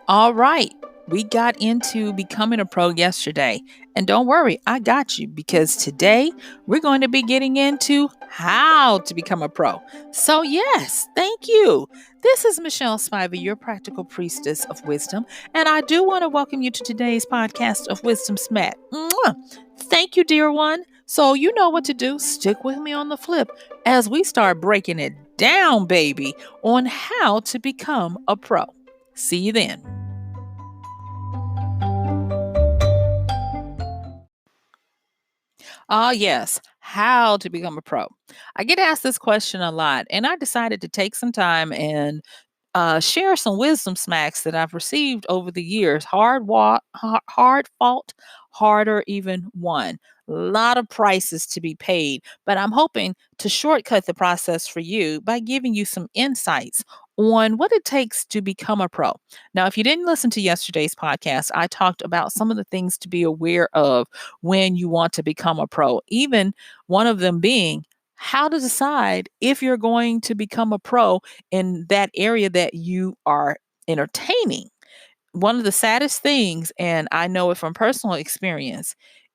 All right. We got into becoming a pro yesterday. And don't worry, I got you because today we're going to be getting into how to become a pro. So, yes, thank you. This is MichelleSpiva, your practical priestess of wisdom. And I do want to welcome you to today's podcast of Wisdom Smack. Mwah! Thank you, dear one. So, you know what to do. Stick with me on the flip as we start breaking it down, baby, on how to become a pro. See you then. Yes. How to become a pro. I get asked this question a lot, and I decided to take some time and share some wisdom smacks that I've received over the years. Hard fought, harder even won. A lot of prices to be paid, but I'm hoping to shortcut the process for you by giving you some insights on what it takes to become a pro. Now, if you didn't listen to yesterday's podcast, I talked about some of the things to be aware of when you want to become a pro, even one of them being how to decide if you're going to become a pro in that area that you are entertaining. One of the saddest things, and I know it from personal experience,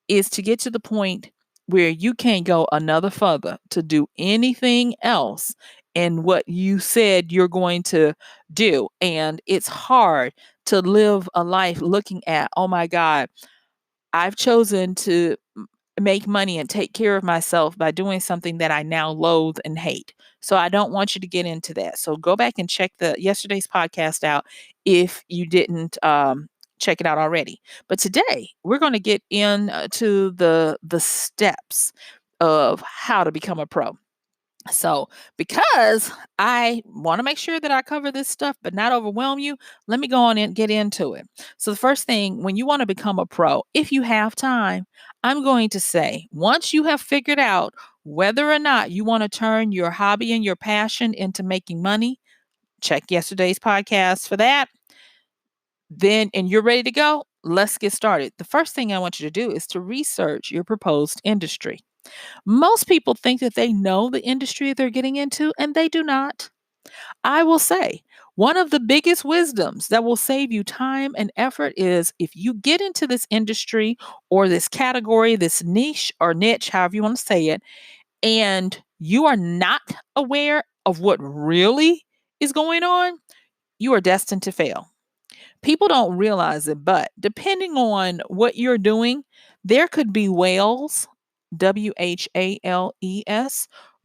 is to get to the point where you can't go another further to do anything else in what you said you're going to do. And it's hard to live a life looking at, oh my God, I've chosen to make money and take care of myself by doing something that I now loathe and hate. So I don't want you to get into that. So go back and check the yesterday's podcast out if you didn't check it out already. But today we're going to get into the steps of how to become a pro. So, because I want to make sure that I cover this stuff but not overwhelm you, let me go on and get into it. So, the first thing, when you want to become a pro, if you have time, I'm going to say once you have figured out whether or not you want to turn your hobby and your passion into making money, check yesterday's podcast for that. Then, and you're ready to go, let's get started. The first thing I want you to do is to research your proposed industry. Most people think that they know the industry they're getting into, and they do not. I will say, one of the biggest wisdoms that will save you time and effort is if you get into this industry or this category, this niche or niche, however you want to say it, and you are not aware of what really is going on, you are destined to fail. People don't realize it, but depending on what you're doing, there could be whales, WHALES,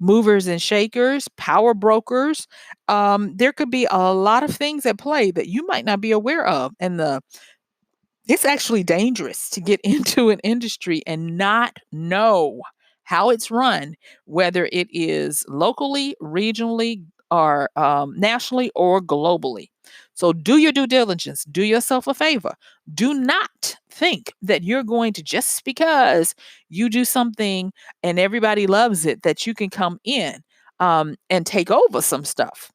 movers and shakers, power brokers. There could be a lot of things at play that you might not be aware of. And it's actually dangerous to get into an industry and not know how it's run, whether it is locally, regionally, or nationally or globally. So do your due diligence, do yourself a favor. Do not think that you're going to, just because you do something and everybody loves it, that you can come in and take over some stuff.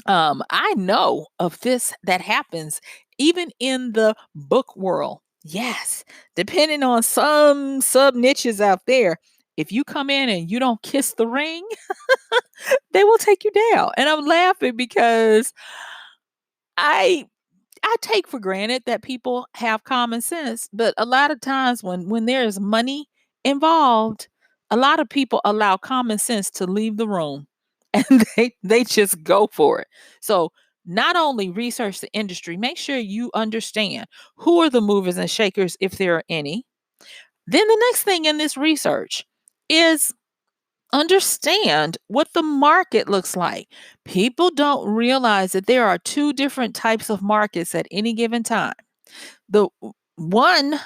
I know of this that happens even in the book world. Yes, depending on some sub niches out there, if you come in and you don't kiss the ring, they will take you down. And I'm laughing because I I take for granted that people have common sense, but a lot of times when there is money involved, a lot of people allow common sense to leave the room and they just go for it. So, not only research the industry, make sure you understand who are the movers and shakers if there are any. Then the next thing in this research is understand what the market looks like. People don't realize that there are two different types of markets at any given time. The one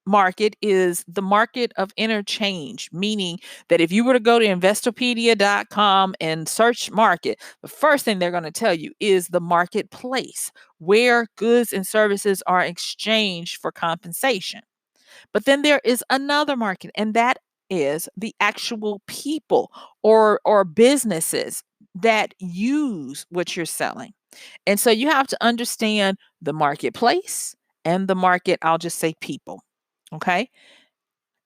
market is the market of interchange, meaning that if you were to go to investopedia.com and search market, the first thing they're going to tell you is the marketplace where goods and services are exchanged for compensation. But then there is another market, and that is the actual people or businesses that use what you're selling. And so you have to understand the marketplace and the market, I'll just say people. Okay?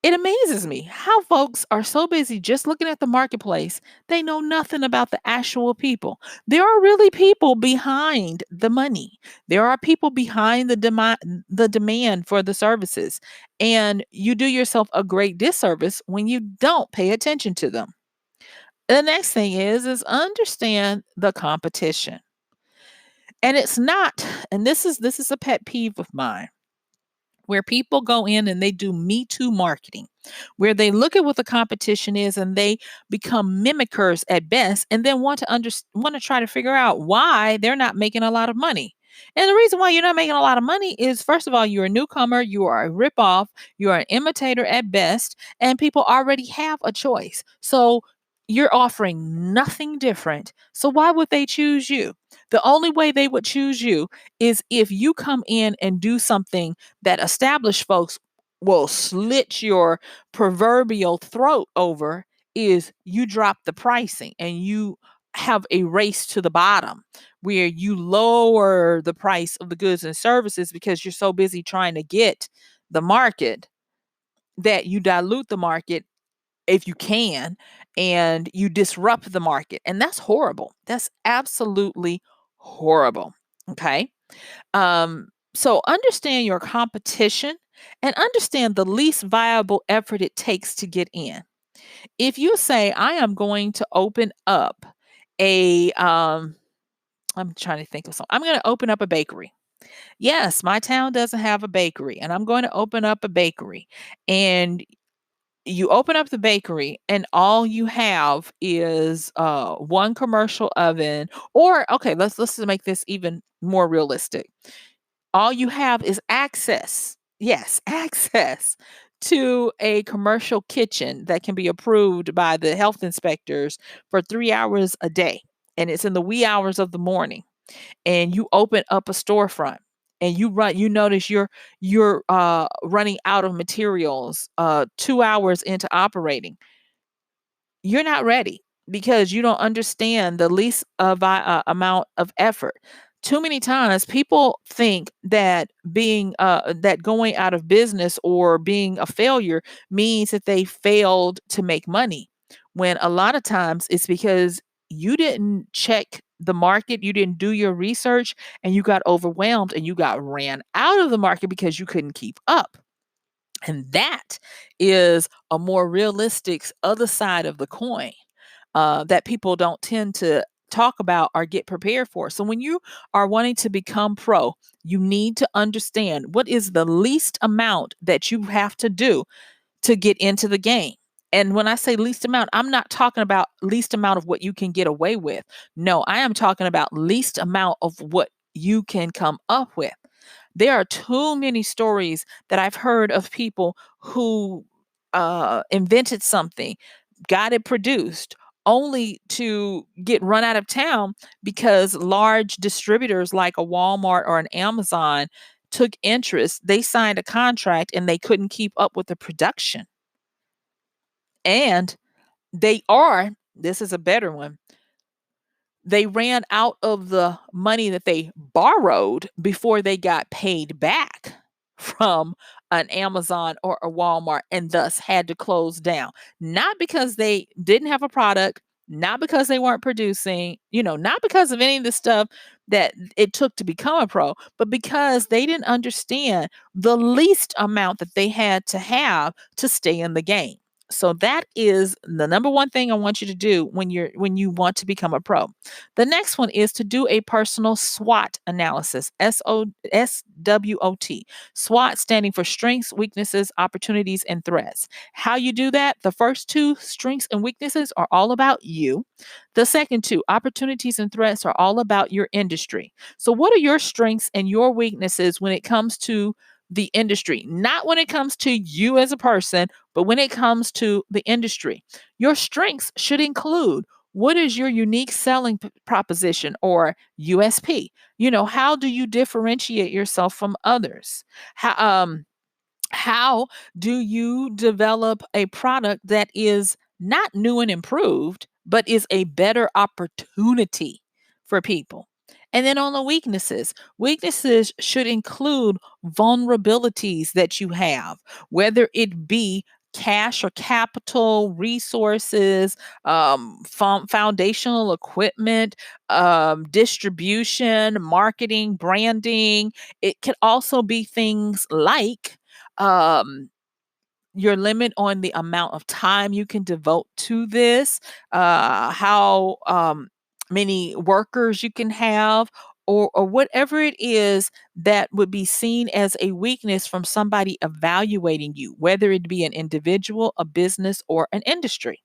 It amazes me how folks are so busy just looking at the marketplace, they know nothing about the actual people. There are really people behind the money. There are people behind the demand for the services. And you do yourself a great disservice when you don't pay attention to them. The next thing is understand the competition. And it's not, and this is a pet peeve of mine, where people go in and they do me too marketing, where they look at what the competition is and they become mimickers at best, and then want to try to figure out why they're not making a lot of money. And the reason why you're not making a lot of money is, first of all, you're a newcomer, you are a ripoff, you are an imitator at best, and people already have a choice. So you're offering nothing different. So why would they choose you? The only way they would choose you is if you come in and do something that established folks will slit your proverbial throat over. Is you drop the pricing and you have a race to the bottom where you lower the price of the goods and services because you're so busy trying to get the market that you dilute the market if you can, and you disrupt the market. And that's horrible. That's absolutely horrible. Okay. So understand your competition and understand the least viable effort it takes to get in. If you say, I am going to open up I'm trying to think of something. I'm going to open up a bakery. Yes, my town doesn't have a bakery, and I'm going to open up a bakery. And you open up the bakery and all you have is one commercial oven, or okay, let's make this even more realistic. All you have is access, yes, access to a commercial kitchen that can be approved by the health inspectors for 3 hours a day, and it's in the wee hours of the morning. And you open up a storefront and you notice you're running out of materials 2 hours into operating. You're not ready because you don't understand the least amount of effort. Too many times people think that going out of business or being a failure means that they failed to make money, when a lot of times it's because you didn't check the market, you didn't do your research, and you got overwhelmed and you got ran out of the market because you couldn't keep up. And that is a more realistic other side of the coin that people don't tend to talk about or get prepared for. So when you are wanting to become pro, you need to understand what is the least amount that you have to do to get into the game. And when I say least amount, I'm not talking about least amount of what you can get away with. No, I am talking about least amount of what you can come up with. There are too many stories that I've heard of people who invented something, got it produced, only to get run out of town because large distributors like a Walmart or an Amazon took interest. They signed a contract and they couldn't keep up with the production. And this is a better one, they ran out of the money that they borrowed before they got paid back from an Amazon or a Walmart, and thus had to close down. Not because they didn't have a product, not because they weren't producing, not because of any of the stuff that it took to become a pro, but because they didn't understand the least amount that they had to have to stay in the game. So that is the number one thing I want you to do when you want to become a pro. The next one is to do a personal SWOT analysis. SWOT. SWOT standing for strengths, weaknesses, opportunities, and threats. How you do that? The first two, strengths and weaknesses, are all about you. The second two, opportunities and threats, are all about your industry. So what are your strengths and your weaknesses when it comes to the industry? Not when it comes to you as a person, but when it comes to the industry. Your strengths should include, what is your unique selling proposition or USP? How do you differentiate yourself from others? How do you develop a product that is not new and improved, but is a better opportunity for people? And then on the weaknesses should include vulnerabilities that you have, whether it be cash or capital, resources, foundational equipment, distribution, marketing, branding. It can also be things like um, your limit on the amount of time you can devote to this, how many workers you can have, or whatever it is that would be seen as a weakness from somebody evaluating you, whether it be an individual, a business, or an industry.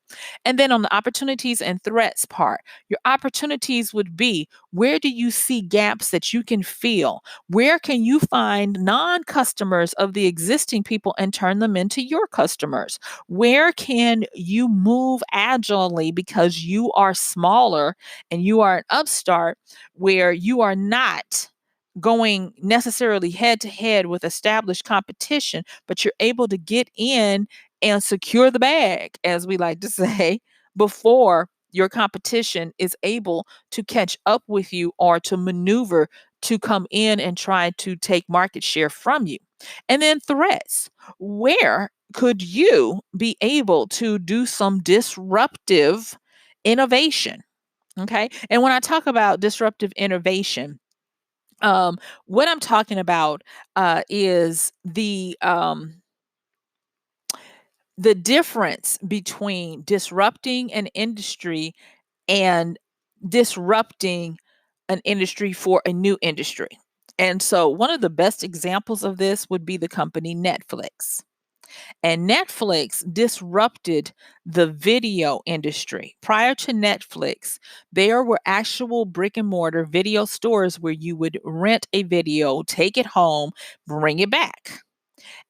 And then on the opportunities and threats part, your opportunities would be, where do you see gaps that you can fill? Where can you find non customers of the existing people and turn them into your customers? Where can you move agilely because you are smaller and you are an upstart, where you are not going necessarily head to head with established competition, but you're able to get in and secure the bag, as we like to say, before your competition is able to catch up with you or to maneuver to come in and try to take market share from you. And then threats. Where could you be able to do some disruptive innovation? Okay. And when I talk about disruptive innovation, what I'm talking about is the difference between disrupting an industry and disrupting an industry for a new industry. And so, one of the best examples of this would be the company Netflix. And Netflix disrupted the video industry. Prior to Netflix, there were actual brick and mortar video stores where you would rent a video, take it home, bring it back.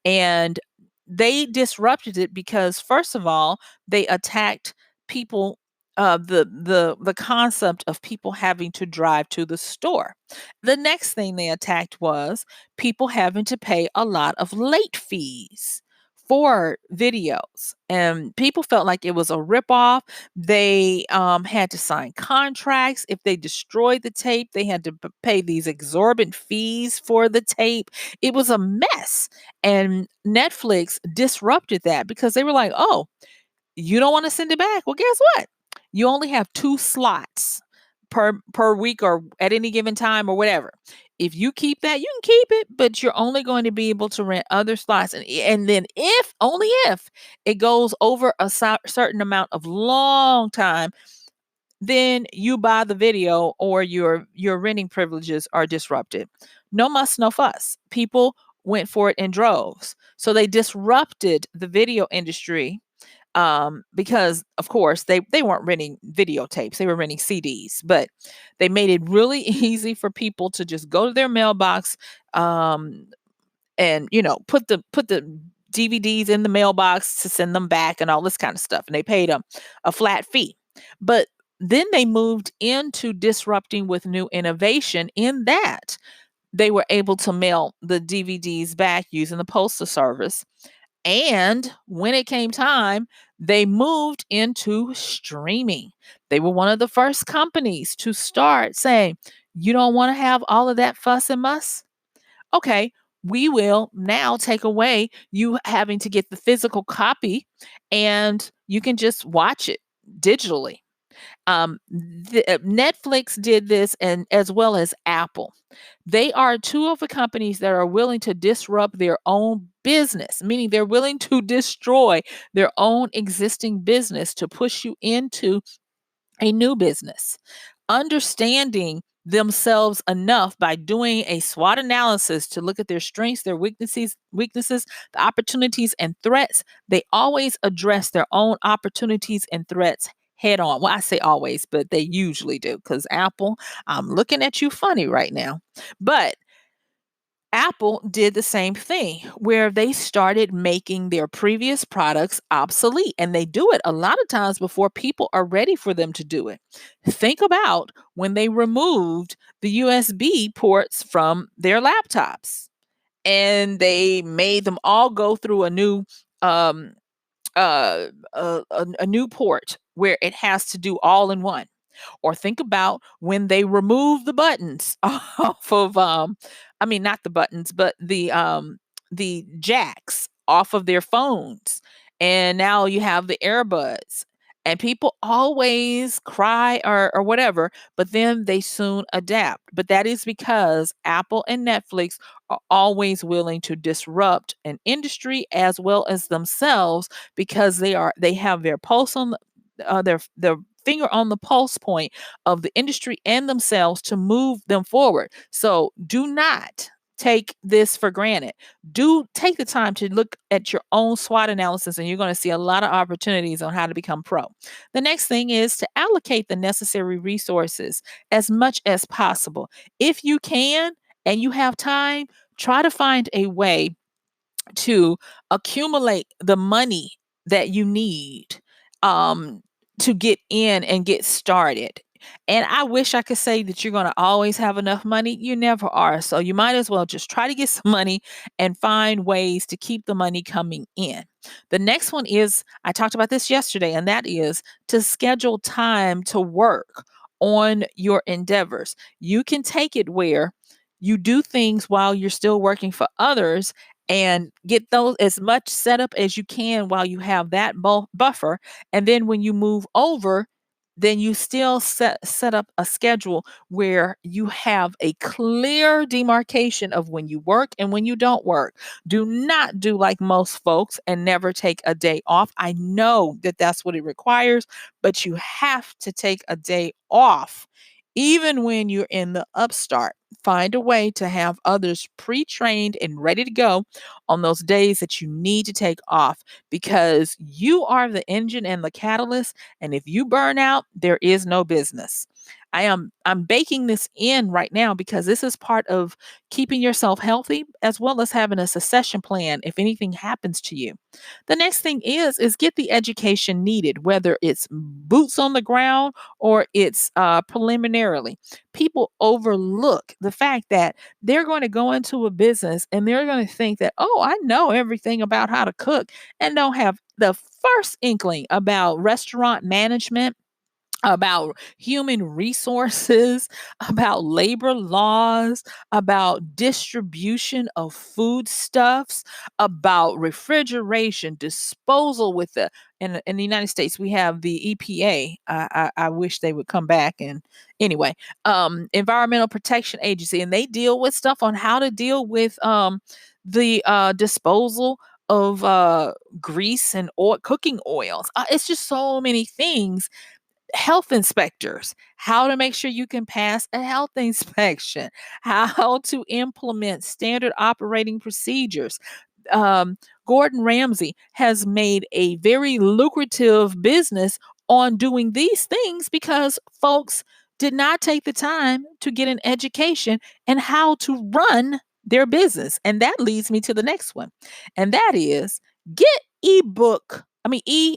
And they disrupted it because, first of all, they attacked people, the concept of people having to drive to the store. The next thing they attacked was people having to pay a lot of late fees for videos, and people felt like it was a ripoff. They had to sign contracts. If they destroyed the tape, they had to pay these exorbitant fees for the tape. It was a mess. And Netflix disrupted that because they were like, "Oh, you don't want to send it back? Well, guess what? You only have 2 slots per week or at any given time or whatever. If you keep that, you can keep it, but you're only going to be able to rent other slots. And then if, only if, it goes over a certain amount of long time, then you buy the video or your renting privileges are disrupted." No muss, no fuss. People went for it in droves. So they disrupted the video industry, because of course they weren't renting videotapes, they were renting CDs, but they made it really easy for people to just go to their mailbox, um, and put the DVDs in the mailbox to send them back and all this kind of stuff, and they paid them a flat fee. But then they moved into disrupting with new innovation in that they were able to mail the DVDs back using the postal service. And when it came time, they moved into streaming. They were one of the first companies to start saying, "You don't want to have all of that fuss and muss? Okay, we will now take away you having to get the physical copy, and you can just watch it digitally." Netflix did this, and as well as Apple. They are two of the companies that are willing to disrupt their own business, meaning they're willing to destroy their own existing business to push you into a new business, understanding themselves enough by doing a SWOT analysis to look at their strengths, their weaknesses, the opportunities and threats. They always address their own opportunities and threats head on. Well, I say always, but they usually do, because Apple, I'm looking at you funny right now. But Apple did the same thing where they started making their previous products obsolete, and they do it a lot of times before people are ready for them to do it. Think about when they removed the USB ports from their laptops and they made them all go through a new um a new port where it has to do all in one. Or think about when they remove the buttons off of I mean, not the buttons, but the jacks off of their phones, and now you have the earbuds. And people always cry or whatever, but then they soon adapt. But that is because Apple and Netflix are always willing to disrupt an industry as well as themselves, because they have their pulse on their finger on the pulse point of the industry and themselves to move them forward. So do not take this for granted. Do take the time to look at your own SWOT analysis, and you're going to see a lot of opportunities on how to become pro. The next thing is to allocate the necessary resources as much as possible. If you can and you have time, try to find a way to accumulate the money that you need um, to get in and get started. And I wish I could say that you're going to always have enough money. You never are. So you might as well just try to get some money and find ways to keep the money coming in. The next one is, I talked about this yesterday, and that is to schedule time to work on your endeavors. You can take it where you do things while you're still working for others and get those as much set up as you can while you have that buffer. And then when you move over, then you still set up a schedule where you have a clear demarcation of when you work and when you don't work. Do not do like most folks and never take a day off. I know that that's what it requires, but you have to take a day off. Even when you're in the upstart, find a way to have others pre trained and ready to go on those days that you need to take off, because you are the engine and the catalyst. And if you burn out, there is no business. I'm baking this in right now because this is part of keeping yourself healthy as well as having a succession plan if anything happens to you. The next thing is get the education needed, whether it's boots on the ground or it's preliminarily. People overlook the fact that they're going to go into a business and they're going to think that, oh, I know everything about how to cook, and don't have the first inkling about restaurant management, about human resources, about labor laws, about distribution of foodstuffs, about refrigeration, disposal with in the United States, we have the EPA. I wish they would come back. And anyway, Environmental Protection Agency, and they deal with stuff on how to deal with the disposal of grease and oil, cooking oils. It's just so many things. Health inspectors, how to make sure you can pass a health inspection, how to implement standard operating procedures. Gordon Ramsay has made a very lucrative business on doing these things because folks did not take the time to get an education and how to run their business. And that leads me to the next one. And that is, get E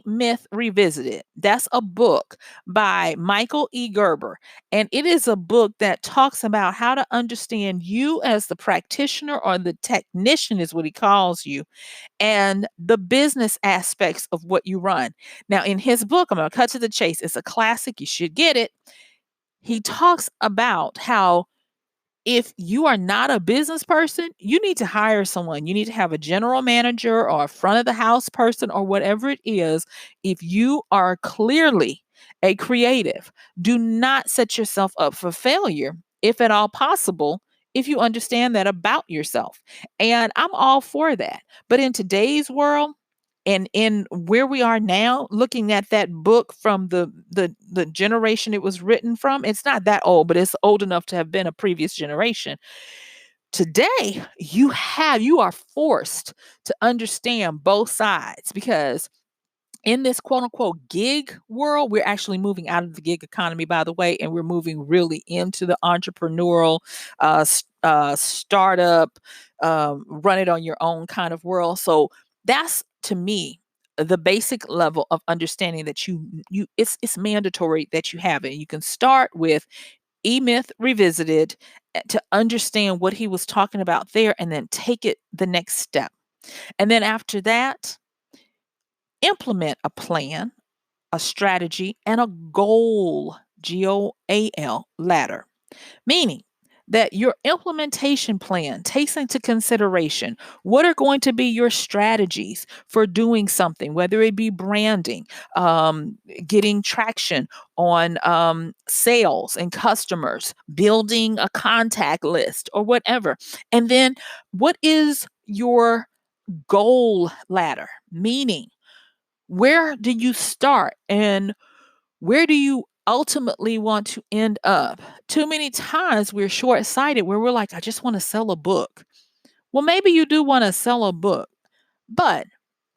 Myth Revisited. That's a book by Michael E. Gerber. And it is a book that talks about how to understand you as the practitioner, or the technician is what he calls you, and the business aspects of what you run. Now, in his book, I'm going to cut to the chase. It's a classic. You should get it. He talks about how if you are not a business person, you need to hire someone. You need to have a general manager or a front of the house person or whatever it is. If you are clearly a creative, do not set yourself up for failure, if at all possible, if you understand that about yourself. And I'm all for that. But in today's world, and in where we are now, looking at that book from the generation it was written from, it's not that old, but it's old enough to have been a previous generation. Today, you are forced to understand both sides, because in this quote unquote gig world, we're actually moving out of the gig economy, by the way, and we're moving really into the entrepreneurial, startup, run it on your own kind of world. So that's, to me, the basic level of understanding that it's mandatory that you have it. You can start with E-Myth Revisited, to understand what he was talking about there, and then take it the next step. And then after that, implement a plan, a strategy, and a goal, GOAL ladder. Meaning that your implementation plan takes into consideration what are going to be your strategies for doing something, whether it be branding, um, getting traction on sales and customers, building a contact list or whatever. And then what is your goal ladder? Meaning, where do you start and where do you ultimately want to end up? Too many times we're short sighted where we're like, I just want to sell a book. Well, maybe you do want to sell a book, but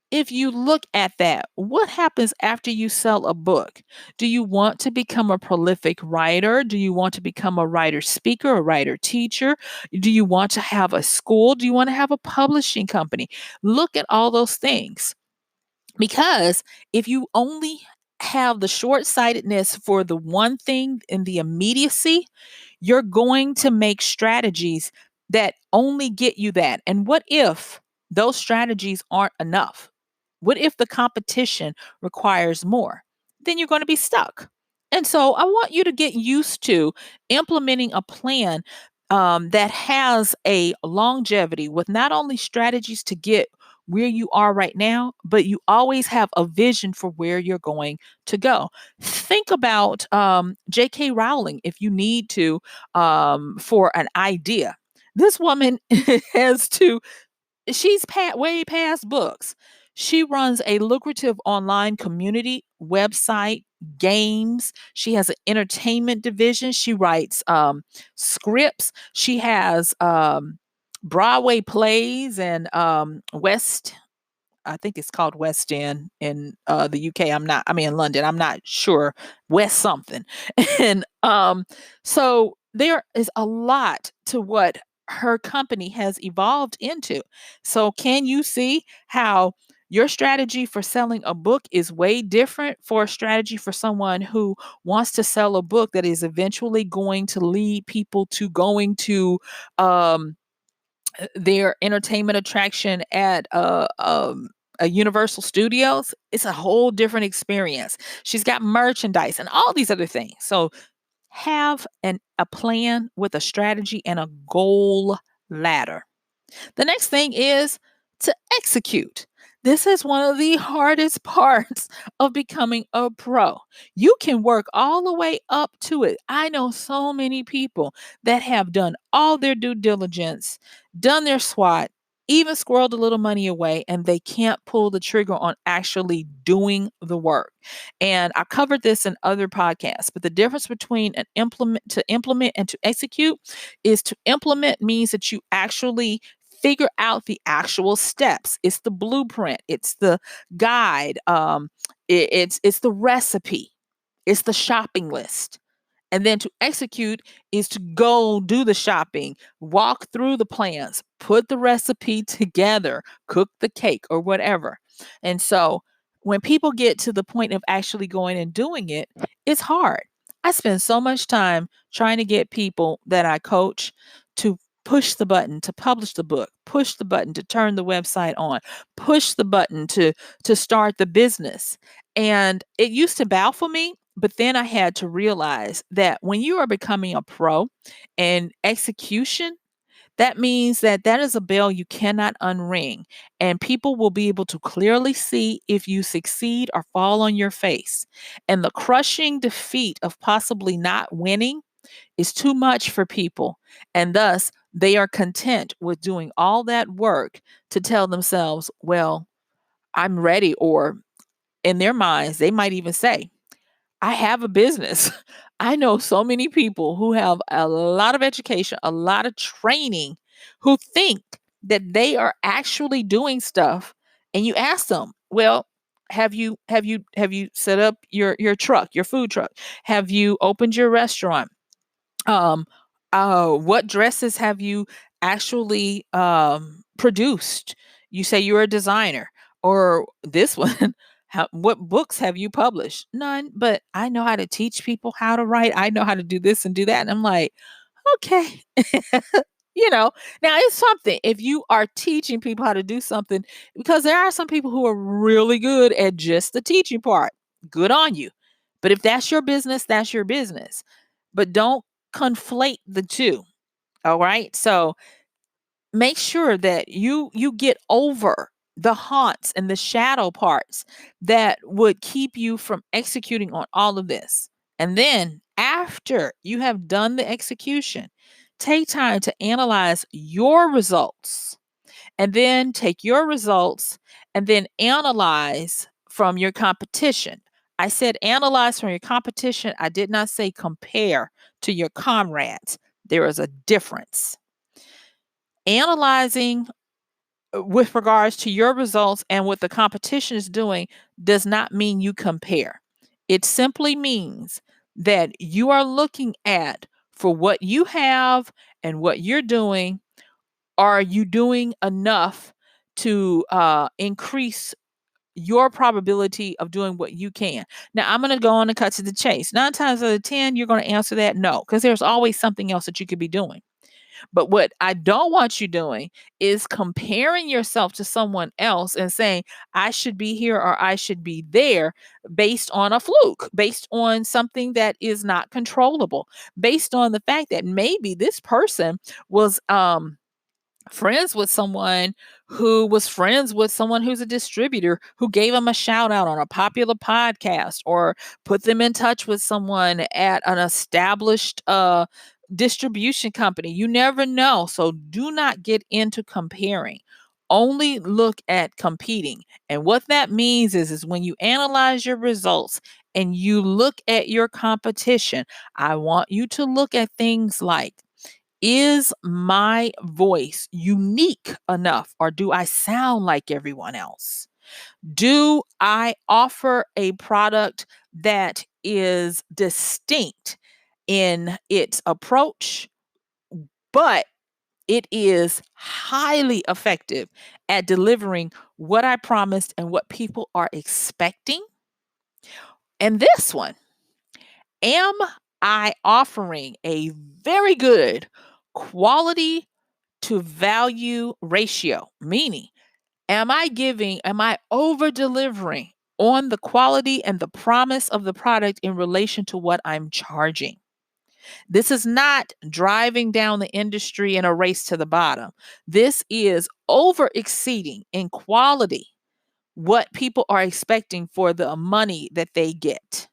if you look at that, what happens after you sell a book? Do you want to become a prolific writer? Do you want to become a writer speaker, a writer teacher? Do you want to have a school? Do you want to have a publishing company? Look at all those things. Because if you only have the short sightedness for the one thing in the immediacy, you're going to make strategies that only get you that. And what if those strategies aren't enough? What if the competition requires more? Then you're going to be stuck. And so I want you to get used to implementing a plan that has a longevity with not only strategies to get where you are right now, but you always have a vision for where you're going to go. Think about J.K. Rowling if you need to for an idea. This woman has to she's way past books. She runs a lucrative online community website, games. She has an entertainment division. She writes scripts. She has Broadway plays and West I think it's called West End in the UK. I mean, in London. I'm not sure. West something. And so there is a lot to what her company has evolved into. So, can you see how your strategy for selling a book is way different for a strategy for someone who wants to sell a book that is eventually going to lead people to going to um, their entertainment attraction at a Universal Studios? It's a whole different experience. She's got merchandise and all these other things. So have a plan with a strategy and a goal ladder. The next thing is to execute. This is one of the hardest parts of becoming a pro. You can work all the way up to it. I know so many people that have done all their due diligence, done their SWOT, even squirreled a little money away, and they can't pull the trigger on actually doing the work. And I covered this in other podcasts, but the difference between an implement and to execute is to implement means that you actually figure out the actual steps. It's the blueprint, it's the guide, it's the recipe, it's the shopping list. And then to execute is to go do the shopping, walk through the plans, put the recipe together, cook the cake or whatever. And so when people get to the point of actually going and doing it, it's hard. I spend so much time trying to get people that I coach to push the button to publish the book, push the button to turn the website on, push the button to start the business. And it used to baffle me, but then I had to realize that when you are becoming a pro and execution, that means that that is a bell you cannot unring, and people will be able to clearly see if you succeed or fall on your face. And the crushing defeat of possibly not winning is too much for people. And thus, they are content with doing all that work to tell themselves, well, I'm ready. Or in their minds, they might even say, I have a business. I know so many people who have a lot of education, a lot of training, who think that they are actually doing stuff. And you ask them, well, have you set up your truck, your food truck? Have you opened your restaurant? Um, what dresses have you actually produced? You say you're a designer, or this one. What books have you published? None, but I know how to teach people how to write. I know how to do this and do that. And I'm like, okay. you know, Now it's something if you are teaching people how to do something, because there are some people who are really good at just the teaching part. Good on you. But if that's your business, that's your business. But don't conflate the two. All right. So make sure that you get over the haunts and the shadow parts that would keep you from executing on all of this. And then after you have done the execution, take time to analyze your results, and then take your results and then analyze from your competition. I said analyze from your competition. I did not say compare to your comrades. There is a difference. Analyzing with regards to your results and what the competition is doing does not mean you compare. It simply means that you are looking at for what you have and what you're doing. Are you doing enough to increase your probability of doing what you can? Now, I'm going to go on and cut to the chase. 9 times out of 10, you're going to answer that no, because there's always something else that you could be doing. But what I don't want you doing is comparing yourself to someone else and saying, I should be here or I should be there based on a fluke, based on something that is not controllable, based on the fact that maybe this person was friends with someone who was friends with someone who's a distributor who gave them a shout out on a popular podcast or put them in touch with someone at an established distribution company. You never know. So do not get into comparing. Only look at competing. And what that means is when you analyze your results and you look at your competition, I want you to look at things like, is my voice unique enough, or do I sound like everyone else? Do I offer a product that is distinct in its approach, but it is highly effective at delivering what I promised and what people are expecting? And this one, am I offering a very good quality to value ratio? Meaning, am I over delivering on the quality and the promise of the product in relation to what I'm charging? This is not driving down the industry in a race to the bottom. This is over exceeding in quality what people are expecting for the money that they get.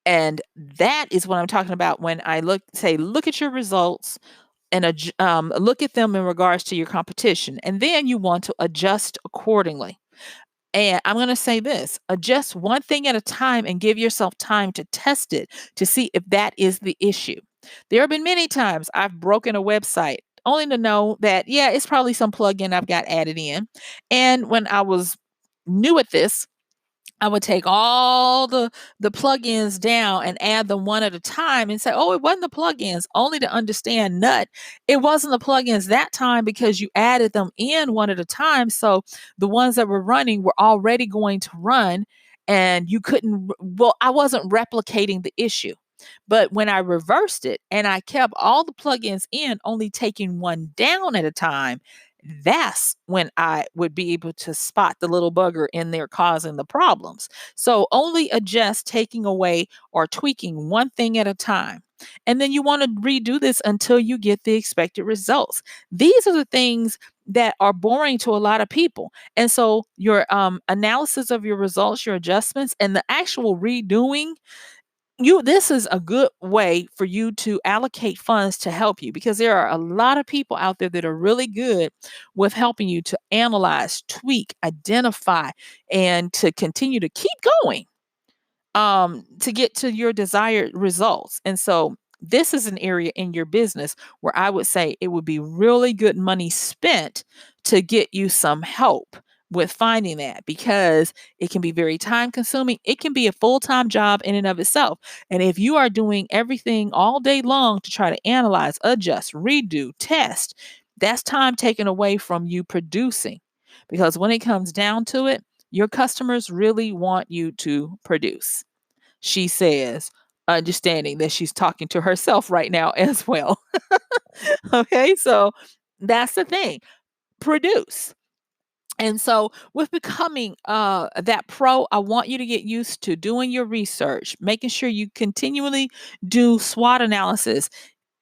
And that is what I'm talking about when I look at your results and look at them in regards to your competition. And then you want to adjust accordingly. And I'm going to say this, adjust one thing at a time and give yourself time to test it to see if that is the issue. There have been many times I've broken a website only to know that, yeah, it's probably some plugin I've got added in. And when I was new at this, I would take all the plugins down and add them one at a time and say, "Oh, it wasn't the plugins," only to understand nut. It wasn't the plugins that time because you added them in one at a time. So the ones that were running were already going to run and you couldn't well, I wasn't replicating the issue. But when I reversed it and I kept all the plugins in, only taking one down at a time, that's when I would be able to spot the little bugger in there causing the problems. So only adjust taking away or tweaking one thing at a time. And then you want to redo this until you get the expected results. These are the things that are boring to a lot of people. And so your analysis of your results, your adjustments, and the actual redoing this is a good way for you to allocate funds to help you because there are a lot of people out there that are really good with helping you to analyze, tweak, identify, and to continue to keep going to get to your desired results. And so this is an area in your business where I would say it would be really good money spent to get you some help with finding that because it can be very time consuming. It can be a full-time job in and of itself. And if you are doing everything all day long to try to analyze, adjust, redo, test, that's time taken away from you producing. Because when it comes down to it, your customers really want you to produce, she says, understanding that she's talking to herself right now as well. Okay, so that's the thing, produce. And so with becoming that pro, I want you to get used to doing your research, making sure you continually do SWOT analysis.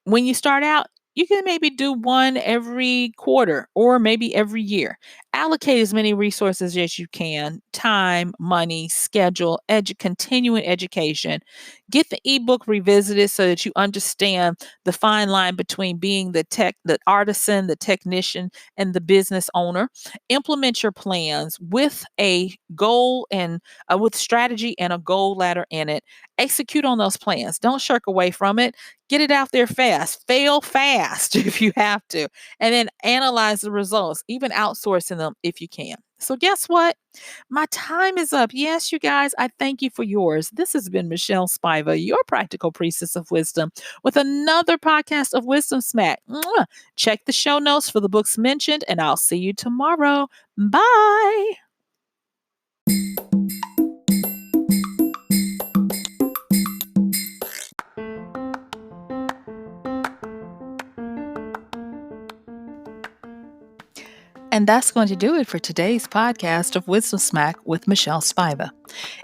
When you start out, you can maybe do one every quarter or maybe every year. Allocate as many resources as you can: time, money, schedule, continuing education. Get the ebook revisited so that you understand the fine line between being the artisan, the technician, and the business owner. Implement your plans with a goal and with strategy and a goal ladder in it. Execute on those plans. Don't shirk away from it. Get it out there fast. Fail fast if you have to. And then analyze the results, even outsourcing them if you can. So, guess what? My time is up. Yes, you guys, I thank you for yours. This has been Michelle Spiva, your practical priestess of wisdom, with another podcast of Wisdom Smack. Mwah! Check the show notes for the books mentioned, and I'll see you tomorrow. Bye. And that's going to do it for today's podcast of Wisdom Smack with Michelle Spiva.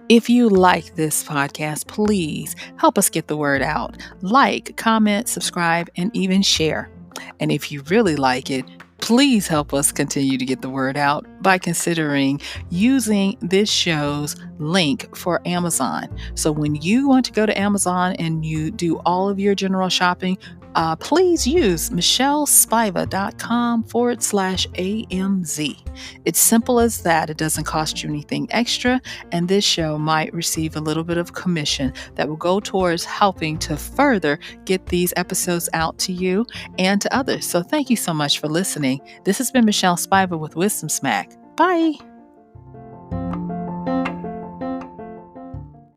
If you like this podcast, please help us get the word out. Like, comment, subscribe, and even share. And if you really like it, please help us continue to get the word out by considering using this show's link for Amazon. So when you want to go to Amazon and you do all of your general shopping, please use MichelleSpiva.com/AMZ. It's simple as that. It doesn't cost you anything extra, and this show might receive a little bit of commission that will go towards helping to further get these episodes out to you and to others. So thank you so much for listening. This has been Michelle Spiva with Wisdom Smack. Bye.